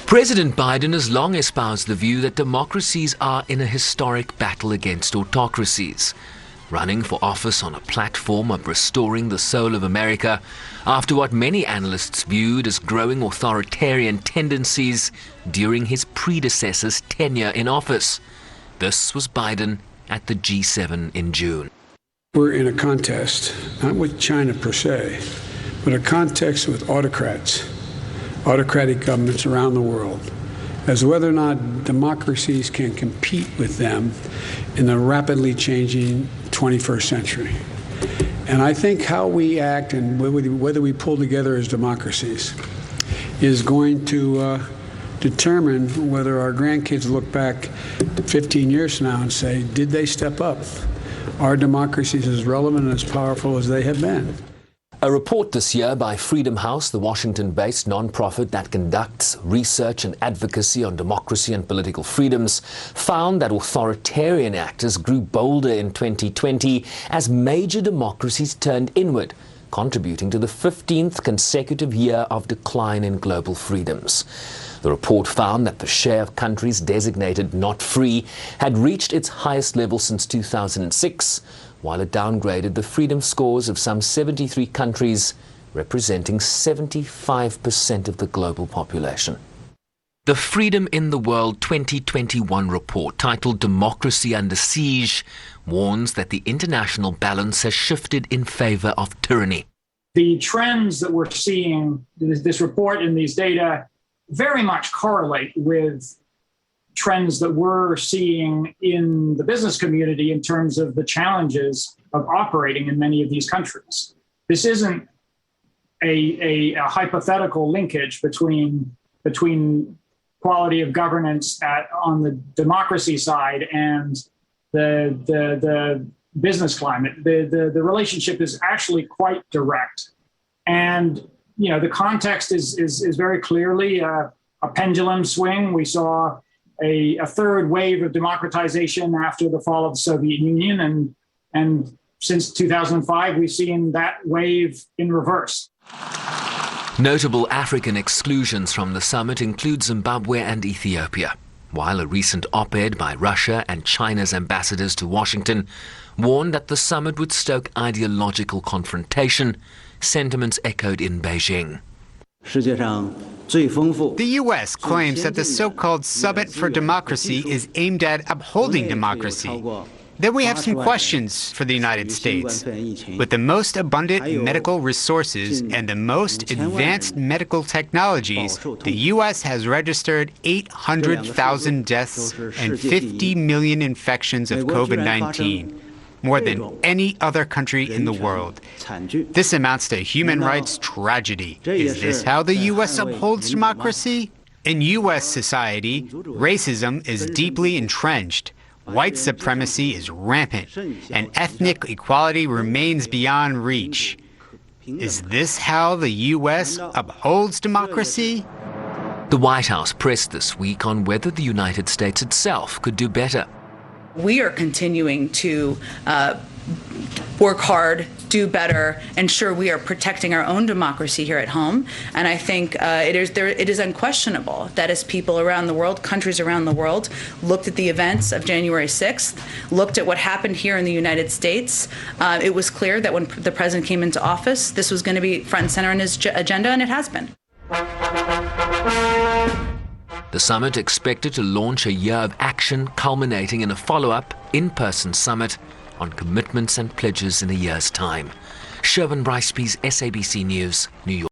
President Biden has long espoused the view that democracies are in a historic battle against autocracies, running for office on a platform of restoring the soul of America after what many analysts viewed as growing authoritarian tendencies during his predecessor's tenure in office. This was Biden at the G7 in June. We're in a contest, not with China per se, but a contest with autocratic governments around the world, as to whether or not democracies can compete with them in the rapidly changing 21st century. And I think how we act and whether we pull together as democracies is going to determine whether our grandkids look back 15 years from now and say, did they step up? Are democracies as relevant and as powerful as they have been? A report this year by Freedom House, the Washington-based nonprofit that conducts research and advocacy on democracy and political freedoms, found that authoritarian actors grew bolder in 2020 as major democracies turned inward, contributing to the 15th consecutive year of decline in global freedoms. The report found that the share of countries designated not free had reached its highest level since 2006, while it downgraded the freedom scores of some 73 countries, representing 75% of the global population. The Freedom in the World 2021 report, titled Democracy Under Siege, warns that the international balance has shifted in favor of tyranny. The trends that we're seeing, this report and these data, very much correlate with trends that we're seeing in the business community in terms of the challenges of operating in many of these countries. This isn't a hypothetical linkage between quality of governance on the democracy side and the business climate. The relationship is actually quite direct. And the context is very clearly a pendulum swing. We saw a third wave of democratization after the fall of the Soviet Union, and since 2005 we've seen that wave in reverse. Notable African exclusions from the summit include Zimbabwe and Ethiopia, while a recent op-ed by Russia and China's ambassadors to Washington warned that the summit would stoke ideological confrontation, sentiments echoed in Beijing. The U.S. claims that the so-called Summit for Democracy is aimed at upholding democracy. Then we have some questions for the United States. With the most abundant medical resources and the most advanced medical technologies, the U.S. has registered 800,000 deaths and 50 million infections of COVID-19. More than any other country in the world. This amounts to a human rights tragedy. Is this how the U.S. upholds democracy? In U.S. society, racism is deeply entrenched. White supremacy is rampant, and ethnic equality remains beyond reach. Is this how the U.S. upholds democracy? The White House pressed this week on whether the United States itself could do better. We are continuing to work hard, do better, ensure we are protecting our own democracy here at home. And I think it is unquestionable that as people around the world, countries around the world, looked at the events of January 6th, looked at what happened here in the United States, it was clear that when the president came into office, this was going to be front and center on his agenda, and it has been. The summit expected to launch a year of action culminating in a follow-up, in-person summit on commitments and pledges in a year's time. Sherwin Brycepease, SABC News, New York.